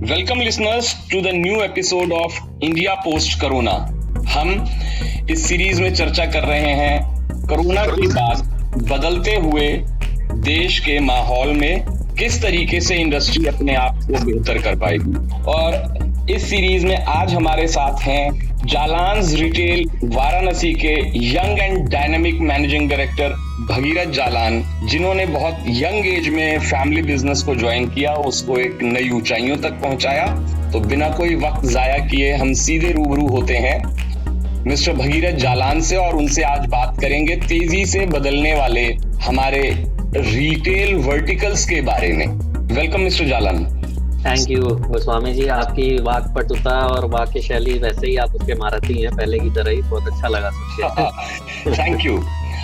Welcome listeners to the new episode of India post corona. हम इस series में चर्चा कर रहे हैं कोरोना के बाद बदलते हुए देश के माहौल में किस तरीके से इंडस्ट्री अपने आप को बेहतर कर पाएगी। और इस सीरीज में आज हमारे साथ हैं जालांस रिटेल वाराणसी के young and dynamic managing director Bhagirath Jalan, जिन्होंने बहुत यंग एज में फैमिली बिजनेस को ज्वाइन किया, उसको एक नई ऊंचाइयों तक पहुंचाया। तो बिना कोई वक्त जाया किए हम सीधे रूबरू होते हैं मिस्टर भगीरथ जालान से और उनसे आज बात करेंगे तेजी से बदलने वाले हमारे रिटेल वर्टिकल्स के बारे में। Welcome mister Jalan. Thank you Goswami ji, आपकी वाक पटुता और वाक्य शैली वैसे ही आप उसके महारथी हैं, पहले की तरह ही। बहुत अच्छा लगा सुन। Thank you.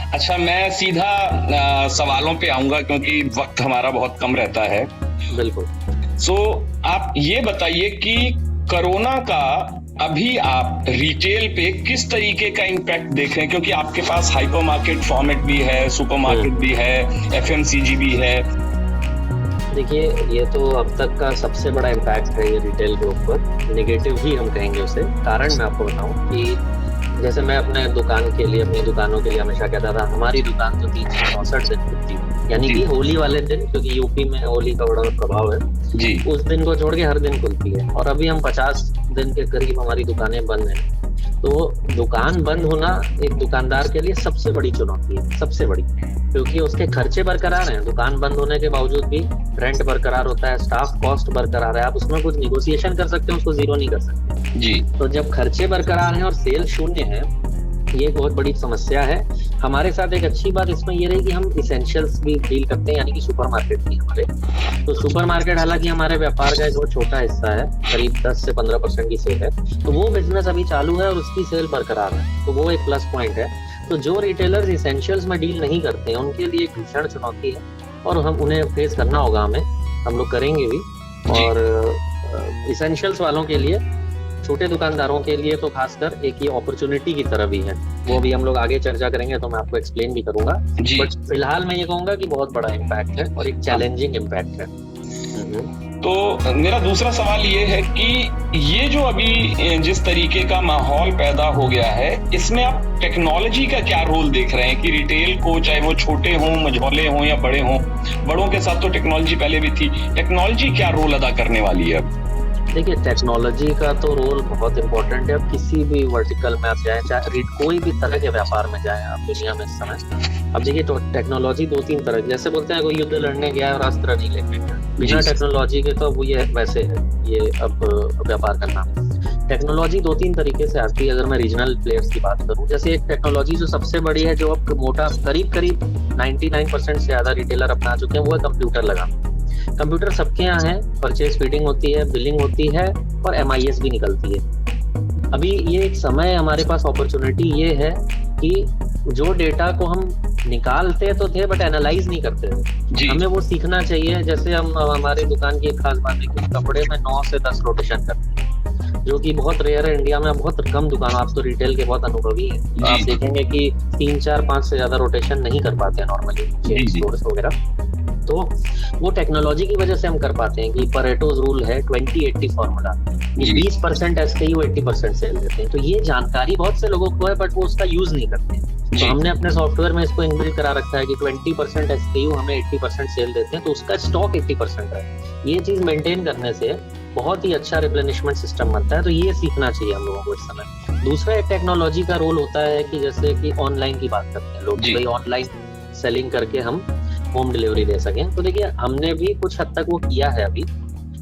अच्छा, मैं सीधा सवालों पे आऊंगा क्योंकि वक्त हमारा बहुत कम रहता है। बिल्कुल। आप ये बताइए कि कोरोना का अभी आप रिटेल पे किस तरीके का इम्पैक्ट देख रहे हैं, क्योंकि आपके पास हाइपर मार्केट फॉर्मेट भी है, सुपरमार्केट भी है, एफएमसीजी भी है। देखिए, ये तो अब तक का सबसे बड़ा इम्पैक्ट है ये रिटेल के ऊपर, नेगेटिव ही हम कहेंगे उसे। कारण मैं आपको बताऊं कि जैसे मैं अपने दुकान के लिए, अपनी दुकानों के लिए हमेशा कहता था, हमारी दुकान तो 364 दिन खुलती है, यानी कि होली वाले दिन, क्योंकि यूपी में होली का बड़ा प्रभाव है जी, उस दिन को छोड़ के हर दिन खुलती है। और अभी हम 50 दिन के करीब हमारी दुकानें बंद हैं। तो दुकान बंद होना एक दुकानदार के लिए सबसे बड़ी चुनौती है, सबसे बड़ी, क्योंकि उसके खर्चे बरकरार हैं। दुकान बंद होने के बावजूद भी रेंट बरकरार होता है, स्टाफ कॉस्ट बरकरार है, आप उसमें कुछ निगोशिएशन कर सकते हैं, उसको जीरो नहीं कर सकते जी। तो जब खर्चे बरकरार हैं और सेल शून्य है, ये एक बहुत बड़ी समस्या है। हमारे साथ एक अच्छी बात इसमें ये रही कि हम इसेंशियल्स भी डील करते हैं, यानी कि सुपरमार्केट भी हमारे। तो सुपरमार्केट हालांकि हमारे व्यापार का एक बहुत छोटा हिस्सा है, करीब 10 से 15% की सेल है, तो वो बिजनेस अभी चालू है और उसकी सेल बरकरार है, तो वो एक प्लस पॉइंट है। तो जो रिटेलर्स इसेंशियल्स में डील नहीं करते हैं, उनके लिए एक भीषण चुनौती है और हम उन्हें फेस करना होगा, हम लोग करेंगे भी। और इसेंशियल्स वालों के लिए, छोटे दुकानदारों के लिए तो खासकर एक ये अपॉर्चुनिटी की तरह भी है, वो भी हम लोग आगे चर्चा करेंगे, तो मैं आपको एक्सप्लेन भी करूंगा। बट फिलहाल मैं ये कहूंगा कि बहुत बड़ा इम्पैक्ट है और एक चैलेंजिंग इम्पैक्ट है। तो मेरा दूसरा सवाल ये है कि ये जो अभी जिस तरीके का माहौल पैदा हो गया है, इसमें आप टेक्नोलॉजी का क्या रोल देख रहे हैं कि रिटेल को, चाहे वो छोटे हों, मझौले हों या बड़े हों, बड़ों के साथ तो टेक्नोलॉजी पहले भी थी, टेक्नोलॉजी क्या रोल अदा करने वाली है? देखिए, टेक्नोलॉजी का तो रोल बहुत इम्पोर्टेंट है। अब किसी भी वर्टिकल में आप जाएं, चाहे कोई भी तरह के व्यापार में जाएं आप दुनिया में इस समय, अब देखिए तो टेक्नोलॉजी 2-3 तरह की, जैसे बोलते हैं कोई युद्ध लड़ने गया और अस्त्र नहीं लेके गया, बिना टेक्नोलॉजी के तो वो ये वैसे है, ये अब व्यापार करना। टेक्नोलॉजी 2-3 तरीके से आती है। अगर मैं रीजनल प्लेयर्स की बात करूं, जैसे एक टेक्नोलॉजी जो सबसे बड़ी है, जो अब मोटा करीब 99% से ज्यादा रिटेलर अपना चुके हैं, वो है कंप्यूटर लगाना। कंप्यूटर सबके यहाँ है, परचेज फीडिंग होती है, बिलिंग होती है और MIS भी निकलती है। अभी ये एक समय हमारे पास अपॉर्चुनिटी ये है कि जो डेटा को हम निकालते तो थे बट एनालाइज नहीं करते थे, हमें वो सीखना चाहिए। जैसे हम, हमारी दुकान की एक खास बात है कि कपड़े में 9 से 10 रोटेशन करते हैं, जो कि बहुत रेयर है इंडिया में, बहुत कम दुकान। आप तो रिटेल के बहुत अनुभवी हैं, तो आप देखेंगे कि 3, 4, 5 से ज्यादा रोटेशन नहीं कर पाते हैं नॉर्मली चेन स्टोर्स वगैरह। तो वो टेक्नोलॉजी की वजह से हम कर पाते हैं कि परेटोज रूल है, 20-80 फॉर्मूला, 20% SKU 80% सेल देते हैं। तो ये जानकारी बहुत से लोगों को है बट वो उसका यूज नहीं करते हैं। तो हमने अपने सॉफ्टवेयर में इसको इनबिल्ट करा रखा है कि 20% SKU हमें 80% सेल देते हैं, तो उसका स्टॉक 80% है। ये चीज मेंटेन करने से बहुत ही अच्छा रिप्लेनिशमेंट सिस्टम बनता है। तो ये सीखना चाहिए हम लोगों को इस समय। दूसरा एक टेक्नोलॉजी का रोल होता है कि जैसे कि ऑनलाइन की बात करते हैं लोग, भाई ऑनलाइन सेलिंग करके हम होम डिलीवरी दे सकें। तो देखिए, हमने भी कुछ हद तक वो किया है अभी।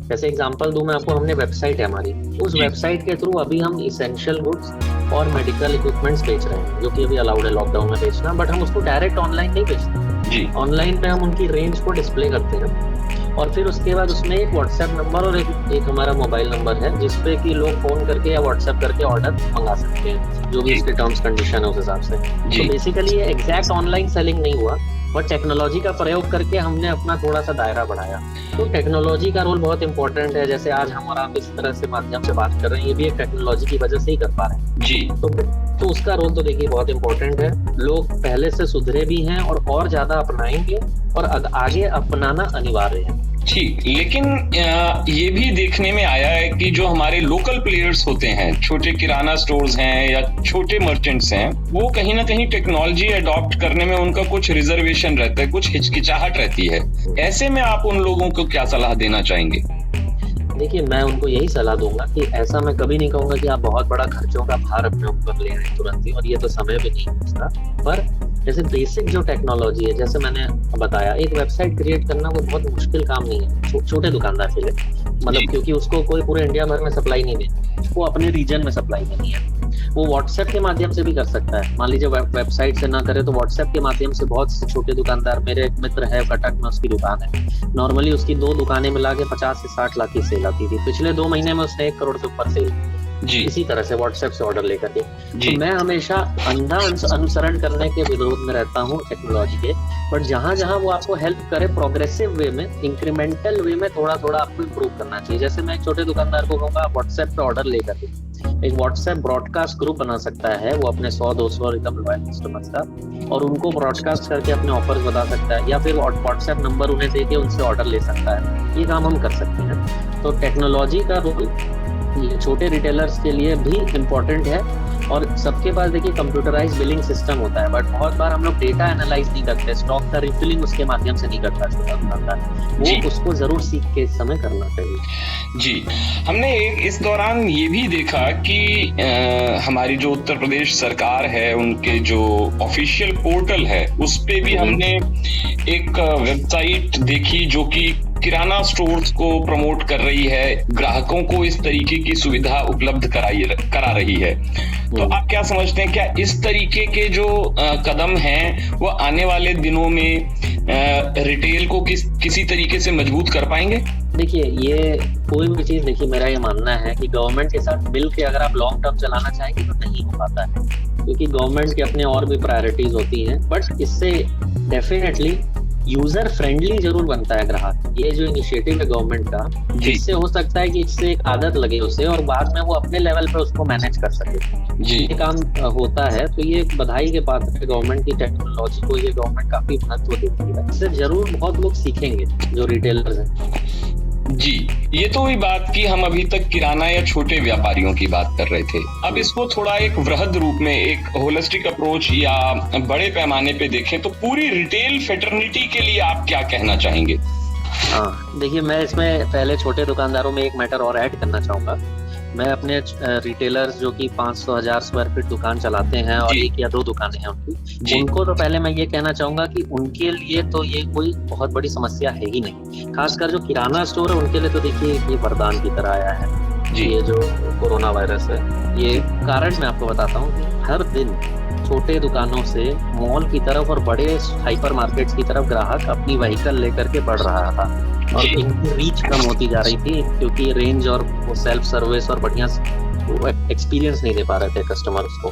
जैसे एग्जांपल दूं मैं आपको, हमने वेबसाइट है हमारी, उस वेबसाइट के थ्रू अभी हम इसेंशियल गुड्स और मेडिकल इक्विपमेंट्स बेच रहे हैं, जो कि अभी अलाउड है लॉकडाउन में बेचना, बट हम उसको डायरेक्ट ऑनलाइन नहीं बेचते। ऑनलाइन पे हम उनकी रेंज को डिस्प्ले करते हैं और फिर उसके बाद उसमें एक व्हाट्सएप नंबर और एक हमारा मोबाइल नंबर है, जिसपे कि लोग फोन करके या व्हाट्सएप करके ऑर्डर मंगा सकते हैं, जो भी इसके टर्म्स कंडीशन है उस हिसाब से। तो बेसिकली ये एग्जैक्ट ऑनलाइन सेलिंग नहीं हुआ, बट टेक्नोलॉजी का प्रयोग करके हमने अपना थोड़ा सा दायरा बढ़ाया। तो टेक्नोलॉजी का रोल बहुत इंपॉर्टेंट है। जैसे आज हमारा आप इस तरह से माध्यम से बात कर रहे हैं, ये भी एक टेक्नोलॉजी की वजह से ही कर पा रहे हैं जी। तो उसका रोल तो देखिए बहुत इंपॉर्टेंट है। लोग पहले से सुधरे भी हैं और ज्यादा अपनाएंगे और आगे अपनाना अनिवार्य है। ठीक, लेकिन ये भी देखने में आया है कि जो हमारे लोकल प्लेयर्स होते हैं, छोटे किराना स्टोर्स हैं या छोटे मर्चेंट्स हैं, वो कहीं ना कहीं टेक्नोलॉजी अडॉप्ट करने में उनका कुछ रिजर्वेशन रहता है, कुछ हिचकिचाहट रहती है। ऐसे में आप उन लोगों को क्या सलाह देना चाहेंगे? देखिए, मैं उनको यही सलाह दूंगा कि ऐसा मैं कभी नहीं कहूंगा कि आप बहुत बड़ा खर्चों का भार अपने ऊपर ले रहे हैं तुरंत ही, और ये तो समय भी नहीं है उसका। पर जैसे बेसिक जो टेक्नोलॉजी है, जैसे मैंने बताया, एक वेबसाइट क्रिएट करना कोई बहुत मुश्किल काम नहीं है छोटे दुकानदार के लिए, मतलब क्योंकि उसको कोई पूरे इंडिया भर में सप्लाई नहीं देनी, वो अपने रीजन में सप्लाई देनी है। वो व्हाट्सएप के माध्यम से भी कर सकता है। मान लीजिए वेबसाइट से ना करे तो व्हाट्सएप के माध्यम से बहुत से छोटे दुकानदार, मेरे एक मित्र है कटक में, उसकी दुकान है, नॉर्मली उसकी 2 दुकानें मिला के 50 से 60 लाख की सेल आती थी। पिछले 2 महीने में उसने 1 करोड़ से ऊपर सेल जी। इसी तरह से व्हाट्सएप से ऑर्डर लेकर के। तो मैं हमेशा अंधा अनुसरण करने के विरोध में रहता हूँ टेक्नोलॉजी के, बट जहां जहां वो आपको हेल्प करे प्रोग्रेसिव वे में, इंक्रीमेंटल वे में थोड़ा थोड़ा आपको इम्प्रूव करना चाहिए। जैसे मैं एक छोटे दुकानदार को कहूँगा, आप व्हाट्सएप पे ऑर्डर लेकर के एक व्हाट्सएप ब्रॉडकास्ट ग्रुप बना सकता है, वो अपने 100-200 एकदम लॉयल कस्टमर्स का, और उनको ब्रॉडकास्ट करके अपने ऑफर्स बता सकता है, या फिर व्हाट्सएप नंबर उन्हें दे के उनसे ऑर्डर ले सकता है। ये काम हम कर सकते हैं। तो टेक्नोलॉजी का रोल ये छोटे रिटेलर्स के लिए भी इम्पोर्टेंट है। और सबके पास देखिए कंप्यूटराइज बिलिंग सिस्टम होता है, बट बहुत बार हम लोग डेटा एनालाइज नहीं करते, स्टॉक का रिफिलिंग उसके माध्यम से नहीं करता छोटा दुकानदार, वो उसको जरूर सीख के इस समय करना चाहिए। जी, हमने इस दौरान ये भी देखा कि हमारी जो उत्तर प्रदेश सरकार है, उनके जो ऑफिशियल पोर्टल है, उस पे भी हमने एक वेबसाइट देखी जो कि किराना स्टोर्स को प्रमोट कर रही है, ग्राहकों को इस तरीके की सुविधा उपलब्ध करा रही है। तो आप क्या समझते हैं, क्या इस तरीके के जो कदम हैं वो आने वाले दिनों में रिटेल को किसी तरीके से मजबूत कर पाएंगे? देखिए, ये कोई भी चीज, देखिए मेरा ये मानना है कि गवर्नमेंट के साथ मिल के अगर आप लॉन्ग टर्म चलाना चाहेंगे तो नहीं हो पाता है, क्योंकि गवर्नमेंट के अपने और भी प्रायोरिटीज होती हैं। बट इससे डेफिनेटली यूजर फ्रेंडली जरूर बनता है ग्राहक। ये जो इनिशिएटिव है गवर्नमेंट का, इससे हो सकता है कि इससे एक आदत लगे उसे, और बाद में वो अपने लेवल पे उसको मैनेज कर सके। ये काम होता है, तो ये बधाई के पात्र है गवर्नमेंट की टेक्नोलॉजी को, ये गवर्नमेंट काफी महत्व देती है। इससे जरूर बहुत लोग सीखेंगे जो रिटेलर्स हैं। जी, ये तो हुई बात कि हम अभी तक किराना या छोटे व्यापारियों की बात कर रहे थे। अब इसको थोड़ा एक वृहद रूप में, एक होलिस्टिक अप्रोच या बड़े पैमाने पे देखें तो पूरी रिटेल फेटर्निटी के लिए आप क्या कहना चाहेंगे? हाँ, देखिए, मैं इसमें पहले छोटे दुकानदारों में एक मैटर और ऐड करना चाहूंगा। मैं अपने रिटेलर्स जो कि 500-1000 स्क्वायर फीट दुकान चलाते हैं और 1 या 2 दुकानें हैं उनकी, उनको तो पहले मैं ये कहना चाहूंगा कि उनके लिए तो ये कोई बहुत बड़ी समस्या है ही नहीं। खासकर जो किराना स्टोर है उनके लिए तो देखिए ये वरदान की तरह आया है ये जो कोरोना वायरस है। ये कारण मैं आपको बताता हूँ कि हर दिन छोटे दुकानों से मॉल की तरफ और बड़े हाइपर मार्केट्स की तरफ ग्राहक अपनी व्हीकल लेकर के बढ़ रहा था, और इनकी रीच कम होती जा रही थी, क्योंकि रेंज और वो सेल्फ सर्विस और बढ़िया एक्सपीरियंस नहीं दे पा रहे थे कस्टमर्स को।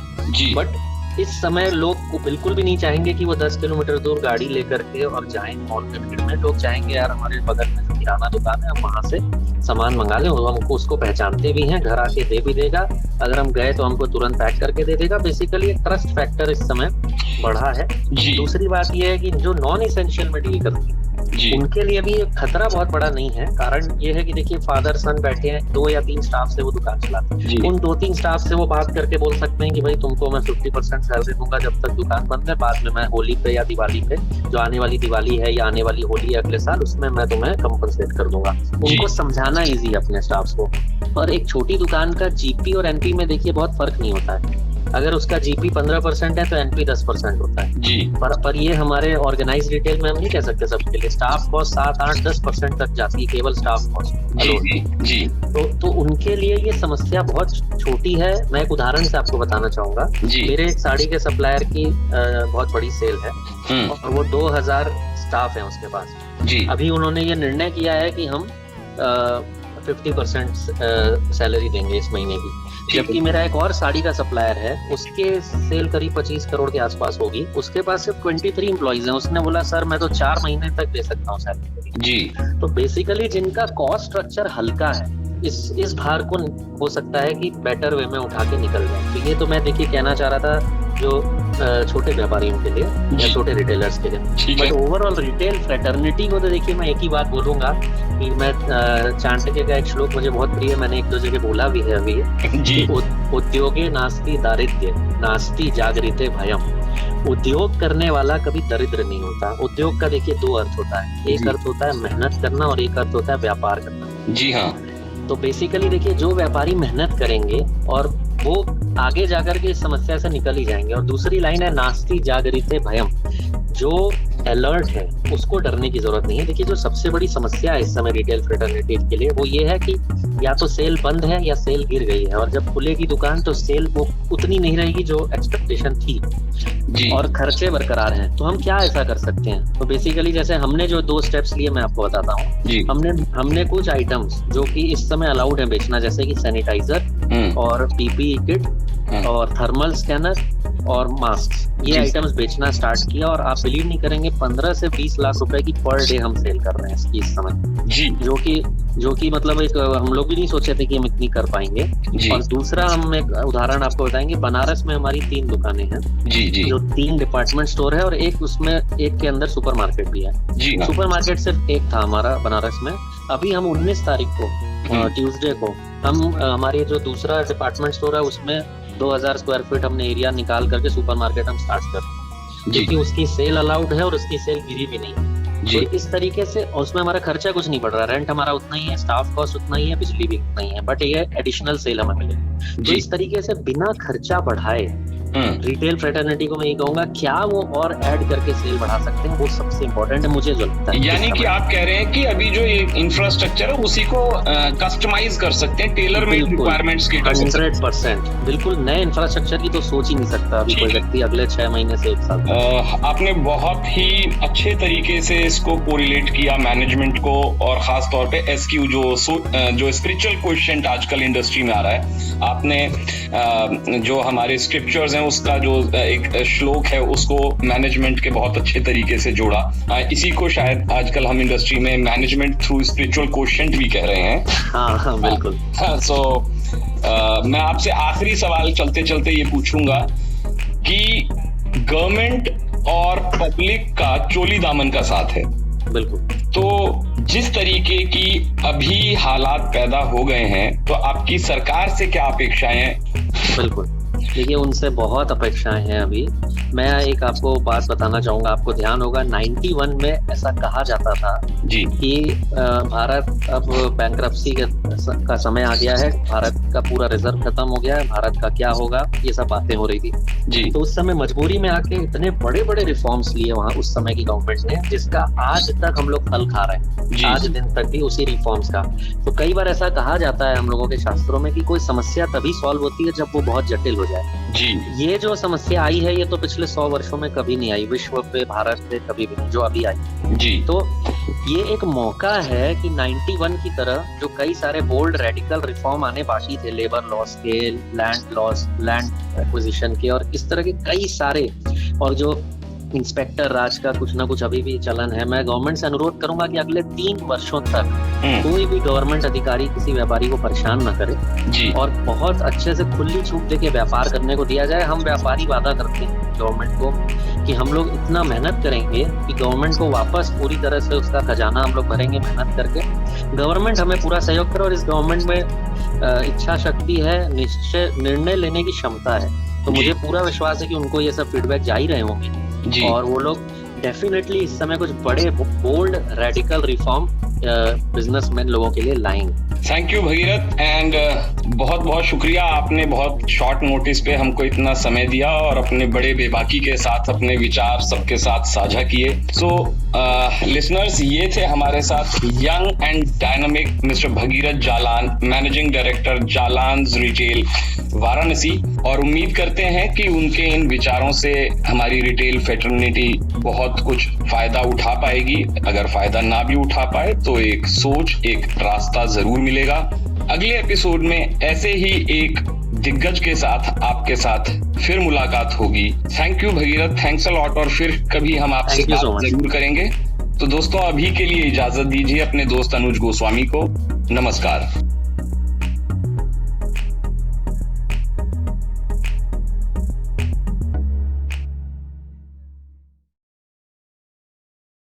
बट इस समय लोग को बिल्कुल भी नहीं चाहेंगे कि वो 10 किलोमीटर दूर गाड़ी लेकर के और जाएं मॉल के भीड़ में। लोग चाहेंगे यार हमारे बगल में किराना दुकान है, हम वहां से सामान मंगा लें, और हमको उसको पहचानते भी हैं, घर आके दे भी देगा, अगर हम गए तो हमको तुरंत पैक करके दे देगा। बेसिकली एक ट्रस्ट फैक्टर इस समय बढ़ा है। दूसरी बात यह है कि जो नॉन इसेंशियल में डील करती है उनके लिए भी खतरा बहुत बड़ा नहीं है। कारण ये है कि देखिए फादर सन बैठे हैं, 2 या 3 स्टाफ से वो दुकान चलाते हैं। उन 2-3 स्टाफ से वो बात करके बोल सकते हैं कि भाई तुमको मैं 50% सैलरी दूंगा जब तक दुकान बंद है, बाद में मैं होली पे या दिवाली पे, जो आने वाली दिवाली है या आने वाली होली है अगले साल, उसमें मैं तुम्हें कंपनसेट कर दूंगा। उनको समझाना ईजी है अपने स्टाफ को। और एक छोटी दुकान का जीपी और एनपी में देखिए बहुत फर्क नहीं होता है। अगर उसका जीपी 15% है तो एनपी 10% होता है जी। पर ये हमारे ऑर्गेनाइज रिटेल में हम नहीं कह सकते सबके लिए। स्टाफ कॉस्ट 7-8-10% तक जाती है, केवल स्टाफ कॉस्ट जी। तो उनके लिए ये समस्या बहुत छोटी है। मैं एक उदाहरण से आपको बताना चाहूंगा। मेरे एक साड़ी के सप्लायर की बहुत बड़ी सेल है और वो 2000 स्टाफ है उसके पास जी। अभी उन्होंने ये निर्णय किया है कि हम 50% सैलरी देंगे इस महीने की। जबकि मेरा एक और साड़ी का सप्लायर है, उसके सेल करीब 25 करोड़ के आसपास होगी, उसके पास सिर्फ 23 एम्प्लॉइज हैं। उसने बोला सर मैं तो 4 महीने तक दे सकता हूँ सैलरी जी। तो बेसिकली जिनका कॉस्ट स्ट्रक्चर हल्का है, इस भार को हो सकता है कि बेटर वे में उठा के निकल जाए। तो ये तो मैं देखिए कहना चाह रहा था जो छोटे व्यापारियों के लिए या छोटे रिटेलर्स के लिए। बट ओवरऑल रिटेल फ्रेटर्निटी को तो देखिए, मैं एक ही बात बोलूंगा कि मैं चाणक्य का एक श्लोक मुझे बहुत प्रिय, मैंने एक दो जगह बोला भी है अभी, उद्योगे नास्ति दारिद्र्य नास्ति जागृते भयम। उद्योग करने वाला कभी दरिद्र नहीं होता। उद्योग का देखिए दो अर्थ होता है, एक अर्थ होता है मेहनत करना और एक अर्थ होता है व्यापार करना। जी हाँ। तो बेसिकली देखिए, जो व्यापारी मेहनत करेंगे और वो आगे जाकर के इस समस्या से निकल ही जाएंगे। और दूसरी लाइन है नास्ति जागृते भयम, जो अलर्ट है उसको डरने की जरूरत नहीं है। देखिए, जो सबसे बड़ी समस्या है इस समय रिटेल फ्रेटर्निटी के लिए वो ये है कि या तो सेल बंद है या सेल गिर गई है, और जब खुलेगी दुकान तो सेल वो उतनी नहीं रहेगी जो एक्सपेक्टेशन थी जी। और खर्चे बरकरार हैं। तो हम क्या ऐसा कर सकते हैं? तो बेसिकली जैसे हमने जो 2 स्टेप्स लिए मैं आपको बताता हूँ। हमने कुछ आइटम्स जो कि इस समय अलाउड है बेचना, जैसे कि सैनिटाइजर और पीपीई किट और थर्मल स्कैनर और मास्क, ये आइटम्स बेचना स्टार्ट किया। और आप बिलीव नहीं करेंगे, 15 से 20 लाख रुपए की पर डे हम सेल कर रहे हैं इसकी इस समय जी। जो कि मतलब एक हम लोग भी नहीं सोचे थे कि हम इतनी कर पाएंगे। और दूसरा हम एक उदाहरण आपको बताएंगे, बनारस में हमारी 3 दुकानें हैं जी, जो 3 डिपार्टमेंट स्टोर है और एक उसमें एक के अंदर सुपर मार्केट भी है जी। सुपर मार्केट सिर्फ एक था हमारा बनारस में। अभी हम 19 तारीख को ट्यूसडे को हम हमारे जो दूसरा डिपार्टमेंट स्टोर है उसमें 2000 स्क्वायर फीट हमने एरिया निकाल करके सुपर मार्केट हम स्टार्ट कर, क्योंकि उसकी सेल अलाउड है और उसकी सेल गिरी भी नहीं है। तो इस तरीके से उसमें हमारा खर्चा कुछ नहीं पड़ रहा, रेंट हमारा उतना ही है, स्टाफ कॉस्ट उतना ही है, बिजली भी उतना ही है, बट ये एडिशनल सेल हमें मिले। तो इस तरीके से बिना खर्चा बढ़ाए रिटेल फ्रेटर्निटी को मैं ये कहूंगा, क्या वो और ऐड करके सेल बढ़ा सकते हैं, वो सबसे इम्पोर्टेंट है मुझे जो लगता है। यानी कि आप कह रहे हैं कि अभी जो ये इंफ्रास्ट्रक्चर है उसी को कस्टमाइज कर सकते हैं, टेलर मेड रिक्वायरमेंट्स के। 100% बिल्कुल नए इंफ्रास्ट्रक्चर की तो सोच ही नहीं सकता अभी कोई व्यक्ति अगले 6 महीने से 1 साल। आपने बहुत ही अच्छे तरीके से इसको कोरिलेट किया मैनेजमेंट को, और खास तौर पे एसक्यू जो स्पिरिचुअल क्वेश्चन आजकल इंडस्ट्री में आ रहा है। आपने जो हमारे स्क्रिप्चर्स हैं उसका जो एक श्लोक है उसको मैनेजमेंट के बहुत अच्छे तरीके से जोड़ा। इसी को शायद आजकल हम इंडस्ट्री में मैनेजमेंट थ्रू स्पिरिचुअल क्वेश्चन भी कह रहे हैं। हाँ बिल्कुल। सो मैं आपसे आखिरी सवाल चलते चलते ये पूछूंगा कि गवर्नमेंट और पब्लिक का चोली दामन का साथ है बिल्कुल। तो जिस तरीके की अभी हालात पैदा हो गए हैं, तो आपकी सरकार से क्या अपेक्षाएं हैं? बिल्कुल, देखिए उनसे बहुत अपेक्षाएं हैं। अभी मैं एक आपको बात बताना चाहूंगा, आपको ध्यान होगा 91 में ऐसा कहा जाता था जी कि भारत अब बैंक्रप्सी का समय आ गया है, भारत का पूरा रिजर्व खत्म हो गया है, भारत का क्या होगा, ये सब बातें हो रही थी जी। तो उस समय मजबूरी में आके इतने बड़े बड़े रिफॉर्म्स लिए वहां उस समय की गवर्नमेंट ने, जिसका आज तक हम लोग फल खा रहे हैं, आज दिन तक भी उसी रिफॉर्म्स का। तो कई बार ऐसा कहा जाता है हम लोगों के शास्त्रों में कि कोई समस्या तभी सॉल्व होती है जब वो बहुत जटिल हो जाए जी। ये जो समस्या आई है ये तो पिछले 100 वर्षों में कभी नहीं आई, विश्व पे, भारत पे कभी भी नहीं, जो अभी आई जी। तो ये एक मौका है कि 91 की तरह जो कई सारे बोल्ड रेडिकल रिफॉर्म आने बाकी थे, लेबर लॉस के, लैंड एक्विजिशन के, और इस तरह के कई सारे, और जो इंस्पेक्टर राज का कुछ ना कुछ अभी भी चलन है। मैं गवर्नमेंट से अनुरोध करूंगा कि अगले 3 वर्षों तक कोई भी गवर्नमेंट अधिकारी किसी व्यापारी को परेशान न करे जी। और बहुत अच्छे से खुली छूट देके व्यापार करने को दिया जाए। हम व्यापारी वादा करते हैं गवर्नमेंट को कि हम लोग इतना मेहनत करेंगे कि गवर्नमेंट को वापस पूरी तरह से उसका खजाना हम लोग भरेंगे मेहनत करके। गवर्नमेंट हमें पूरा सहयोग करे, और इस गवर्नमेंट में इच्छा शक्ति है, निश्चय निर्णय लेने की क्षमता है। तो मुझे पूरा विश्वास है कि उनको ये सब फीडबैक जा ही रहे होंगे और वो लोग डेफिनेटली इस समय कुछ बड़े बोल्ड रेडिकल रिफॉर्म बिजनेसमैन लोगों के लिए लाएंगे। थैंक यू भगीरथ, एंड बहुत बहुत शुक्रिया, आपने बहुत शॉर्ट नोटिस पे हमको इतना समय दिया और अपने बड़े बेबाकी के साथ अपने विचार सबके साथ साझा किए। सो लिसनर्स, ये थे हमारे साथ young and dynamic mister Bhagirath Jalan, managing director Jalans retail Varanasi, और उम्मीद करते हैं कि उनके इन विचारों से हमारी रिटेल फ्रेटर्निटी बहुत कुछ फायदा उठा पाएगी। अगर फायदा ना भी उठा पाए तो एक सोच, एक रास्ता जरूर मिलेगा। अगले एपिसोड में ऐसे ही एक दिग्गज के साथ आपके साथ फिर मुलाकात होगी। Thank you Bhagirath, thanks a lot, और फिर कभी हम आपसे बात जरूर करेंगे। तो दोस्तों, अभी के लिए इजाजत दीजिए अपने दोस्त अनुज गोस्वामी को। नमस्कार।